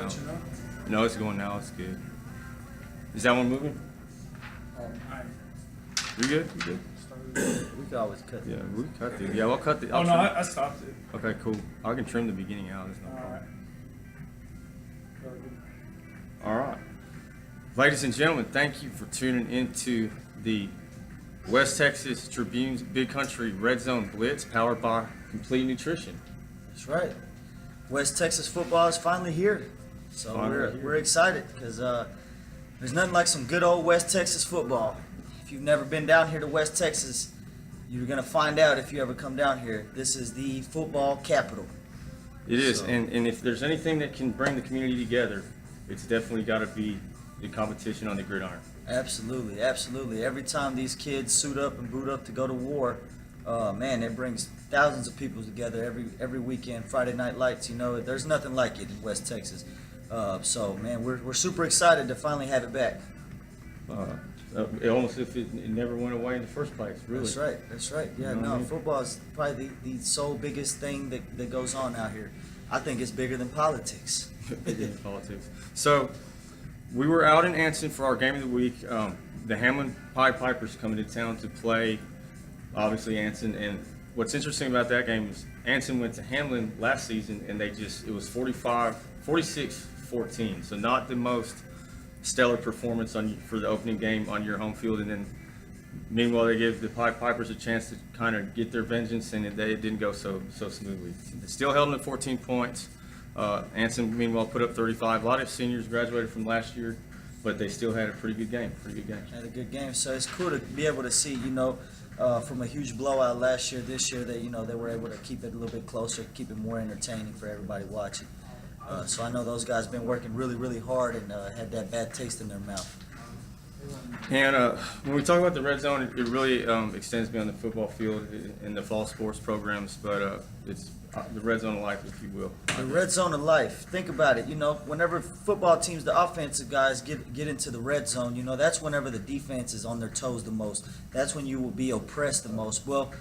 let you know. No, it's going now. It's good. Is that one moving? I You good? You good? started. We could always cut Yeah, we cut the. Yeah, we'll cut the. Oh I'll no, trim- I stopped it. Okay, cool. I can trim the beginning out. There's no All problem. right. Very good. All right. Ladies and gentlemen, thank you for tuning into the West Texas Tribune's Big Country Red Zone Blitz powered by Complete Nutrition. That's right. West Texas football is finally here. So Finally here. we're excited because there's nothing like some good old West Texas football. If you've never been down here to West Texas, you're going to find out if you ever come down here. This is the football capital. It is, So- and if there's anything that can bring the community together, it's definitely got to be the competition on the gridiron. Absolutely, absolutely. Every time these kids suit up and boot up to go to war, man, it brings thousands of people together every weekend. Friday Night Lights, you know, there's nothing like it in West Texas. So, man, we're super excited to finally have it back. It almost if it never went away in the first place, really. That's right. That's right. Yeah, You know what no, I mean? football is probably the sole biggest thing that goes on out here. I think it's bigger than politics. It is politics. So, we were out in Anson for our game of the week. The Hamlin Pied Pipers coming to town to play, obviously, Anson. And what's interesting about that game is Anson went to Hamlin last season, and it was 46-14. So not the most stellar performance for the opening game on your home field. And then, meanwhile, they gave the Pied Pipers a chance to kind of get their vengeance, and it didn't go so smoothly. They still held them at 14 points. Anson, meanwhile, put up 35. A lot of seniors graduated from last year, but they still had a pretty good game. Had a good game. So it's cool to be able to see, from a huge blowout last year, this year, that, they were able to keep it a little bit closer, keep it more entertaining for everybody watching. So I know those guys been working really, really hard and had that bad taste in their mouth. And when we talk about the red zone, it really extends beyond the football field and the fall sports programs, but it's the red zone of life, if you will. The red zone of life. Think about it. Whenever football teams, the offensive guys get into the red zone, that's whenever the defense is on their toes the most. That's when you will be oppressed the most. Well,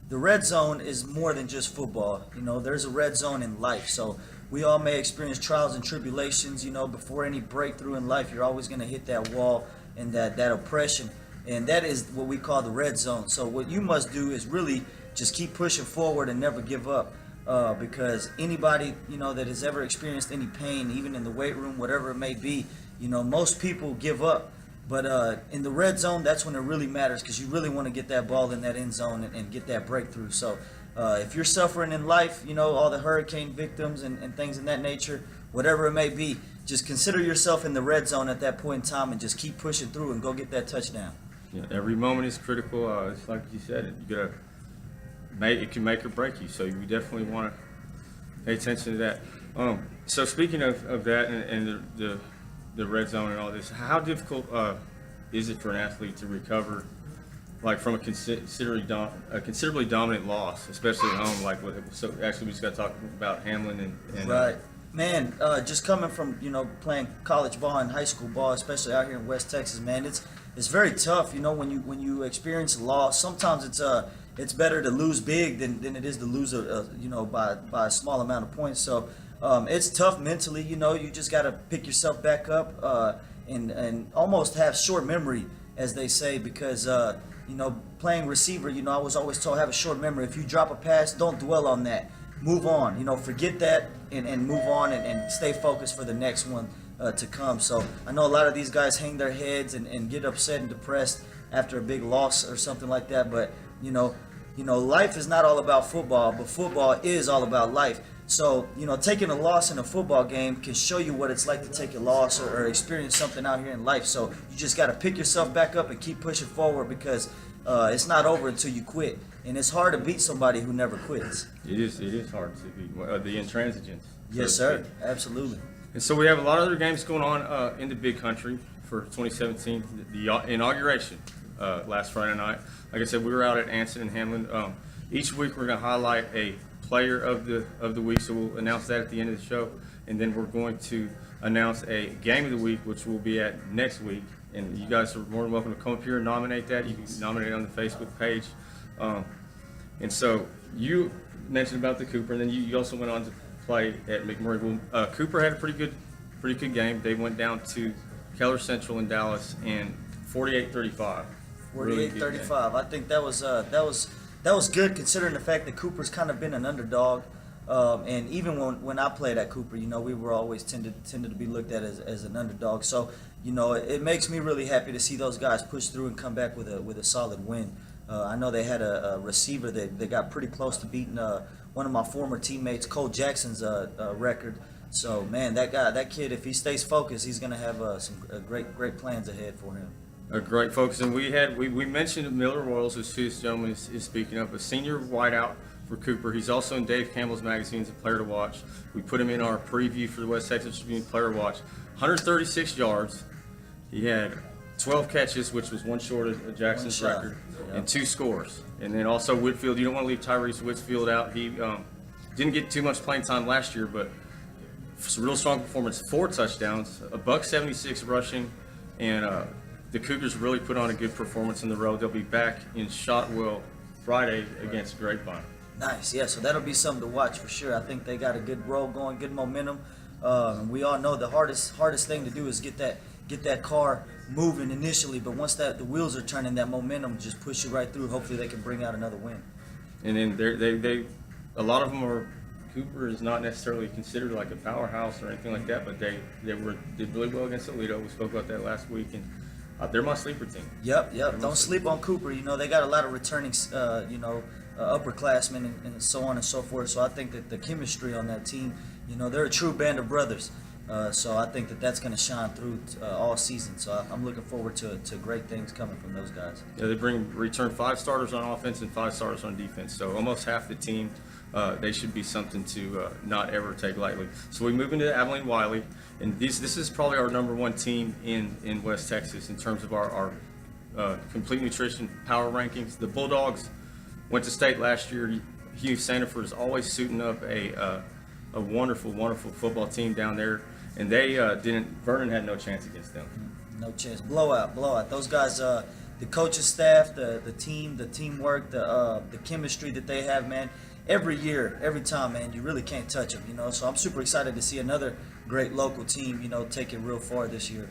the red zone is more than just football. There's a red zone in life. So we all may experience trials and tribulations. Before any breakthrough in life, you're always going to hit that wall and that oppression. And that is what we call the red zone. So what you must do is really just keep pushing forward and never give up. Because anybody, that has ever experienced any pain, even in the weight room, whatever it may be, most people give up. But in the red zone, that's when it really matters, because you really want to get that ball in that end zone and get that breakthrough. So if you're suffering in life, all the hurricane victims and things in that nature, whatever it may be, just consider yourself in the red zone at that point in time and just keep pushing through and go get that touchdown. Yeah, every moment is critical. It's like you said, it can make or break you. So you definitely want to pay attention to that. So speaking of that and the red zone and all this, how difficult is it for an athlete to recover, like from a considerably dominant loss, especially at home? So actually, we just got to talk about Hamlin and Right. Man, just coming from, playing college ball and high school ball, especially out here in West Texas, man, it's very tough, when you experience a loss. Sometimes it's better to lose big than it is to lose by a small amount of points. So it's tough mentally. You just got to pick yourself back up and almost have short memory, as they say, because playing receiver, I was always told, have a short memory. If you drop a pass, don't dwell on that. Move on. Forget that and move on and stay focused for the next one to come. So I know a lot of these guys hang their heads and get upset and depressed after a big loss or something like that. But life is not all about football, but football is all about life. So, taking a loss in a football game can show you what it's like to take a loss or experience something out here in life. So you just got to pick yourself back up and keep pushing forward, because it's not over until you quit. And it's hard to beat somebody who never quits. It is hard to beat the intransigence. Yes, sir. Absolutely. And so we have a lot of other games going on in the Big Country for 2017. The inauguration last Friday night. Like I said, we were out at Anson and Hamlin. Each week we're going to highlight a player of the week, so we'll announce that at the end of the show, and then we're going to announce a game of the week, which will be at next week. And you guys are more than welcome to come up here and nominate that. You can nominate it on the Facebook page. And so you mentioned about the Cooper, and then you also went on to play at McMurray. Well, Cooper had a pretty good pretty good game. They went down to Keller Central in Dallas and 48-35. Really good game. 48-35. I think that was good considering the fact that Cooper's kind of been an underdog. And even when I played at Cooper, we were always tended to be looked at as an underdog. So, it makes me really happy to see those guys push through and come back with a solid win. I know they had a receiver that they got pretty close to beating one of my former teammates, Cole Jackson's record. So, man, that kid, if he stays focused, he's going to have some great plans ahead for him. A great focus, and we mentioned Miller Royals, as this gentleman is speaking of, a senior wideout for Cooper. He's also in Dave Campbell's magazine as a player to watch. We put him in our preview for the West Texas Tribune player watch. 136 yards. He had 12 catches, which was one short of Jackson's record, and 2 scores. And then also Whitfield. You don't want to leave Tyrese Whitfield out. He didn't get too much playing time last year, but it's a real strong performance. 4 touchdowns, $176 rushing, and the Cougars really put on a good performance in the road. They'll be back in Shotwell Friday against Grapevine. Nice, yeah. So that'll be something to watch for sure. I think they got a good roll going, good momentum. We all know the hardest thing to do is get that car moving initially, but once the wheels are turning, that momentum just push you right through. Hopefully, they can bring out another win. And then they a lot of them are. Cooper is not necessarily considered like a powerhouse or anything like that, but they did really well against Toledo. We spoke about that last week, and they're my sleeper team. Yep. Don't sleep on Cooper. They got a lot of returning, upperclassmen and so on and so forth. So I think that the chemistry on that team, they're a true band of brothers. So I think that's going to shine through all season. So I'm looking forward to great things coming from those guys. Yeah, they return 5 starters on offense and 5 starters on defense. So almost half the team. They should be something to not ever take lightly. So we move into Abilene Wiley, and this is probably our number 1 team in West Texas in terms of our complete nutrition power rankings. The Bulldogs went to state last year. Hugh Sandiford is always suiting up a wonderful football team down there, and they Vernon had no chance against them. No chance. Blowout. Those guys, the coaching staff, the team, the teamwork, the chemistry that they have, man. Every year, every time, man, you really can't touch them, So I'm super excited to see another great local team, take it real far this year.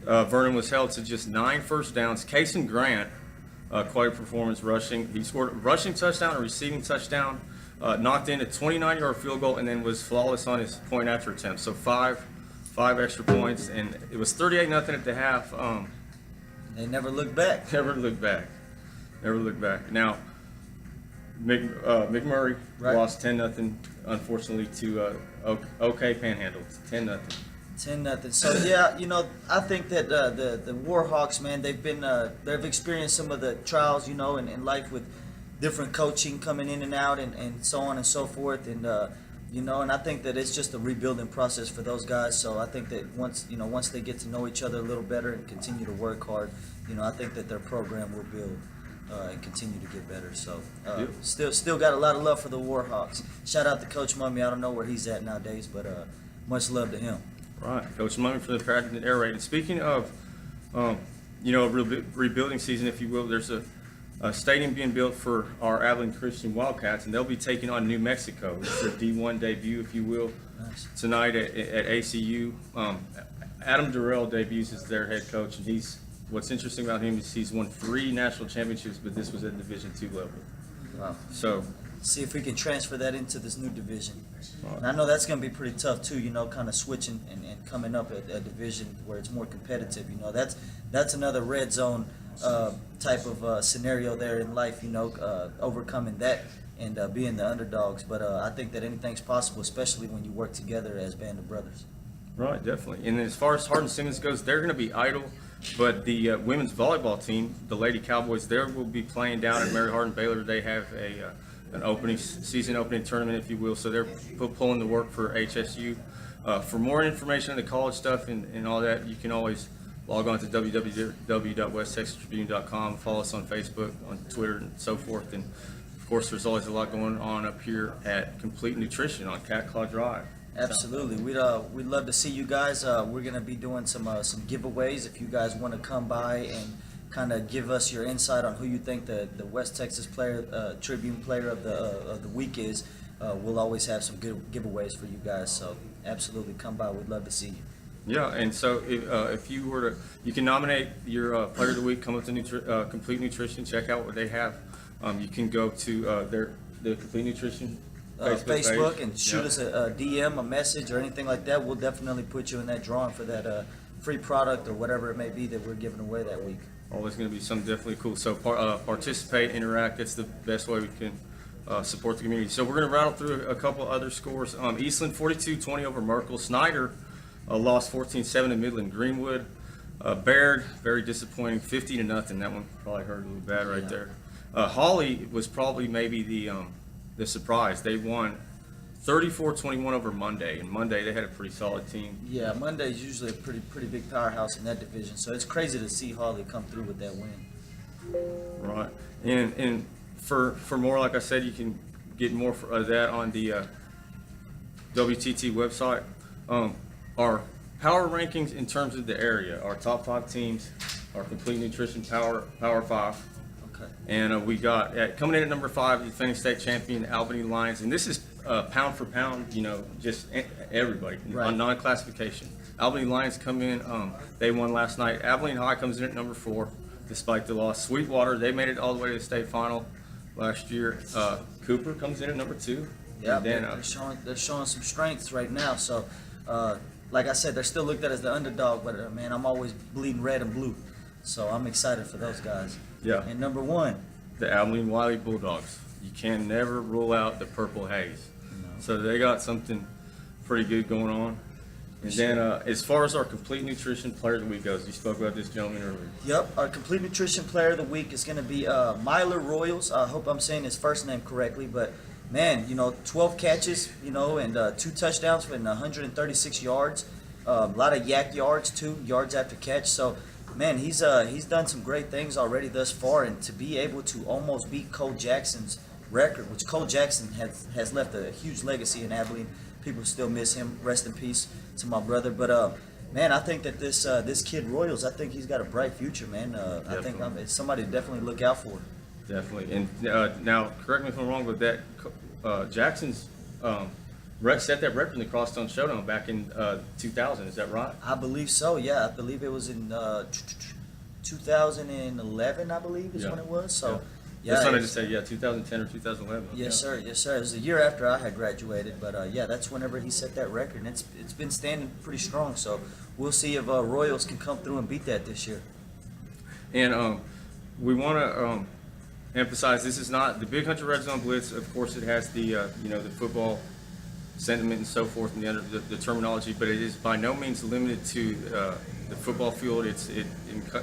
Vernon was held to just 9 first downs. Cason Grant, quite a performance rushing. He scored a rushing touchdown, a receiving touchdown, knocked in a 29-yard field goal, and then was flawless on his point after attempt. So five extra points, and it was 38-0 at the half. They never looked back. Never looked back. Now, McMurray lost 10-0, unfortunately, to OK Panhandle. 10-0. 10-0. So yeah, I think that the Warhawks, man, they've experienced some of the trials, in life with different coaching coming in and out, and so on and so forth, and and I think that it's just a rebuilding process for those guys. So I think that once they get to know each other a little better and continue to work hard, I think that their program will build. And continue to get better. So still got a lot of love for the Warhawks. Shout out to Coach Mummy. I don't know where he's at nowadays, but much love to him. Right, Coach Mummy for the Packard Air Raid. And speaking of, rebuilding season, if you will, there's a stadium being built for our Abilene Christian Wildcats, and they'll be taking on New Mexico. It's their D1 debut, if you will, tonight at ACU. Adam Durrell debuts as their head coach, and what's interesting about him is he's won 3 national championships, but this was at Division II level. Wow. So see if we can transfer that into this new division. And I know that's going to be pretty tough too, kind of switching and coming up at a division where it's more competitive. That's another red zone type of scenario there in life, overcoming that and being the underdogs. But I think that anything's possible, especially when you work together as band of brothers. Right, definitely. And as far as Hardin Simmons goes, they're going to be idle. But the women's volleyball team, the Lady Cowboys, they will be playing down at Mary Hardin Baylor. They have an season opening tournament, if you will. So they're pulling the work for HSU. For more information on the college stuff and all that, you can always log on to www.westtexastribune.com. Follow us on Facebook, on Twitter, and so forth. And of course, there's always a lot going on up here at Complete Nutrition on Cat Claw Drive. Absolutely. We'd love to see you guys. We're going to be doing some giveaways if you guys want to come by and kind of give us your insight on who you think the West Texas Tribune player of the week is. We'll always have some good giveaways for you guys. So absolutely come by. We'd love to see you. Yeah, and so if you were to, you can nominate your player of the week. Come up to Complete Nutrition. Check out what they have. You can go to the Complete Nutrition Facebook page. and shoot Yep. us a DM, a message, or anything like that. We'll definitely put you in that drawing for that free product or whatever it may be that we're giving away that week. Always going to be something definitely cool. So participate, interact. That's the best way we can support the community. So we're going to rattle through a couple other scores. Eastland 42-20 over Merkel. Snyder lost 14-7 to Midland Greenwood. Baird, very disappointing, 50-0. That one probably hurt a little bad right Yeah. there. Holly was probably maybe the surprise. They won 34-21 over Monday, and Monday they had a pretty solid team. Yeah, Monday's usually a pretty big powerhouse in that division, so it's crazy to see Harley come through with that win. Right, and for more, like I said, you can get more of that on the WTT website. Our power rankings in terms of the area, our top 5 teams, our Complete Nutrition Power 5. Okay. And we got coming in at number 5, the defending state champion Albany Lions, and this is pound for pound, just everybody Right. on non-classification. Albany Lions come in, they won last night. Abilene High comes in at number 4, despite the loss. Sweetwater, they made it all the way to the state final last year. Cooper comes in at number 2. Yeah, and then, they're showing some strengths right now. So, like I said, they're still looked at as the underdog, but man, I'm always bleeding red and blue. So I'm excited for those guys. Yeah. And number 1, the Abilene Wiley Bulldogs. You can never rule out the Purple Haze. So they got something pretty good going on. And then as far as our Complete Nutrition Player of the Week goes, you spoke about this gentleman earlier. Yep, our Complete Nutrition Player of the Week is going to be Myler Royals. I hope I'm saying his first name correctly, but man, 12 catches, and 2 touchdowns and 136 yards. A lot of yak yards too, yards after catch. So, man, he's done some great things already thus far, and to be able to almost beat Cole Jackson's record, which Cole Jackson has left a huge legacy in Abilene. People still miss him. Rest in peace to my brother. But man, I think that this kid Royals, I think he's got a bright future, man. I think it's somebody to definitely look out for. Definitely. And now, correct me if I'm wrong, but that Jackson's set that record in the Crosstown Showdown back in 2000. Is that right? I believe so. Yeah, I believe it was in 2011. I believe is Yeah. when it was. So. Yeah. Yeah, That's what I just said. Yeah, 2010 or 2011. Yes, sir. Yes, sir. It was the year after I had graduated, but yeah, that's whenever he set that record, and it's been standing pretty strong. So we'll see if Royals can come through and beat that this year. And we want to emphasize this is not the Big Country Red Zone Blitz. Of course, it has the the football sentiment and so forth and the terminology, but it is by no means limited to the football field. It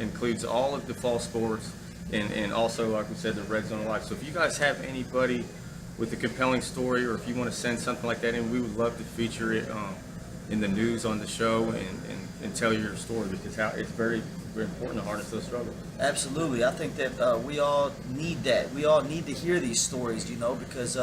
includes all of the fall sports. And also, like we said, the Red Zone Life. So if you guys have anybody with a compelling story, or if you want to send something like that in, we would love to feature it in the news on the show and tell your story, because it's very, very important to harness those struggles. Absolutely. I think that we all need that. We all need to hear these stories, because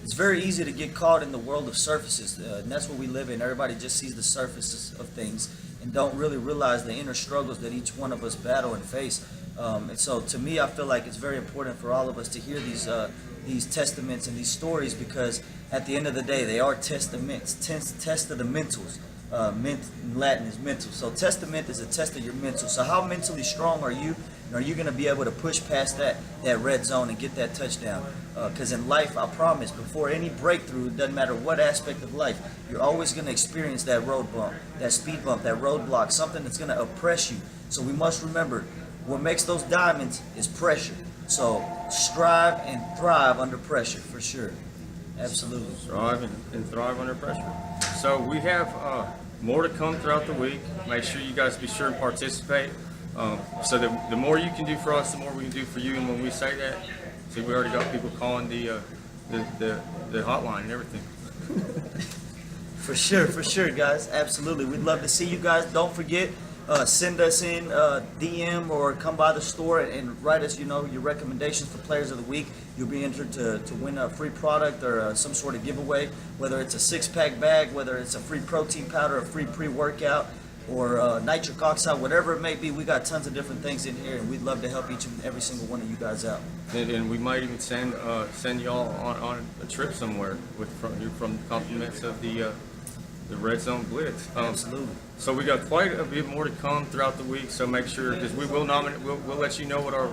it's very easy to get caught in the world of surfaces, and that's what we live in. Everybody just sees the surfaces of things and don't really realize the inner struggles that each one of us battle and face. And so, to me, I feel like it's very important for all of us to hear these testaments and these stories, because at the end of the day, they are testaments, test of the mentals. In Latin is mental. So testament is a test of your mental. So how mentally strong are you? And are you going to be able to push past that red zone and get that touchdown? Because in life, I promise, before any breakthrough, it doesn't matter what aspect of life, you're always going to experience that road bump, that speed bump, that roadblock, something that's going to oppress you. So we must remember, what makes those diamonds is pressure. So strive and thrive under pressure, for sure. Absolutely. Strive and thrive under pressure. So we have more to come throughout the week. Make sure you guys be sure and participate. So the more you can do for us, the more we can do for you. And when we say that, see, we already got people calling the hotline and everything. For sure, guys. Absolutely. We'd love to see you guys. Don't forget, send us in DM or come by the store and write us, your recommendations for Players of the Week. You'll be entered to win a free product or some sort of giveaway, whether it's a 6-pack bag, whether it's a free protein powder, a free pre-workout, or nitric oxide, whatever it may be. We got tons of different things in here, and we'd love to help each and every single one of you guys out. And we might even send y'all on a trip somewhere from the compliments of the the Red Zone Blitz. Absolutely. So we got quite a bit more to come throughout the week. So make sure, because we will nominate, we'll let you know what our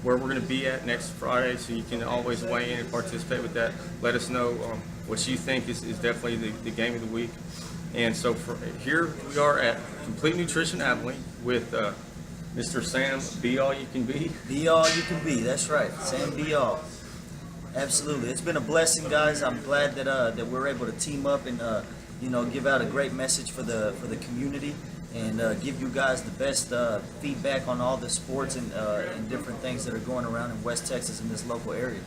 where we're going to be at next Friday. So you can always weigh in and participate with that. Let us know what you think is definitely the game of the week. And so here we are at Complete Nutrition Abilene with Mr. Sam. Be all you can be. Be all you can be. That's right. Sam, be all. Absolutely. It's been a blessing, guys. I'm glad that we're able to team up and give out a great message for the community and give you guys the best feedback on all the sports and different things that are going around in West Texas in this local area.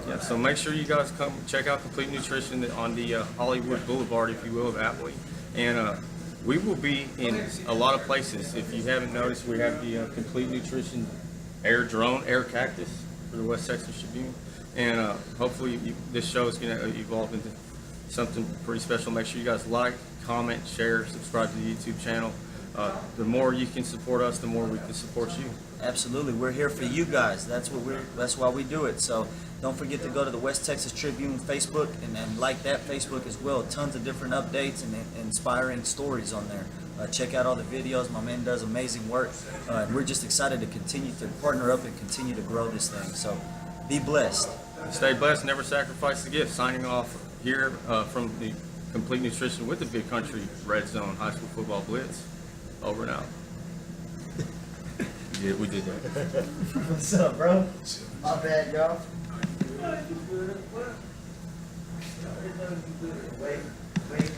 Yeah. So make sure you guys come check out Complete Nutrition on the Hollywood Boulevard, if you will, of Abilene. And we will be in a lot of places. If you haven't noticed, we have the Complete Nutrition air cactus for the West Texas Tribune. And hopefully this show is going to evolve into something pretty special. Make sure you guys like, comment, share, subscribe to the YouTube channel. The more you can support us, the more we can support you. Absolutely. We're here for you guys. That's why we do it. So don't forget to go to the West Texas Tribune Facebook and like that Facebook as well. Tons of different updates and inspiring stories on there. Check out all the videos. My man does amazing work. And we're just excited to continue to partner up and continue to grow this thing. So be blessed. Stay blessed, never sacrifice the gift. Signing off here from the Complete Nutrition with the Big Country Red Zone High School Football Blitz. Over and out. Yeah, we did that. What's up, bro? My bad, y'all. Wait.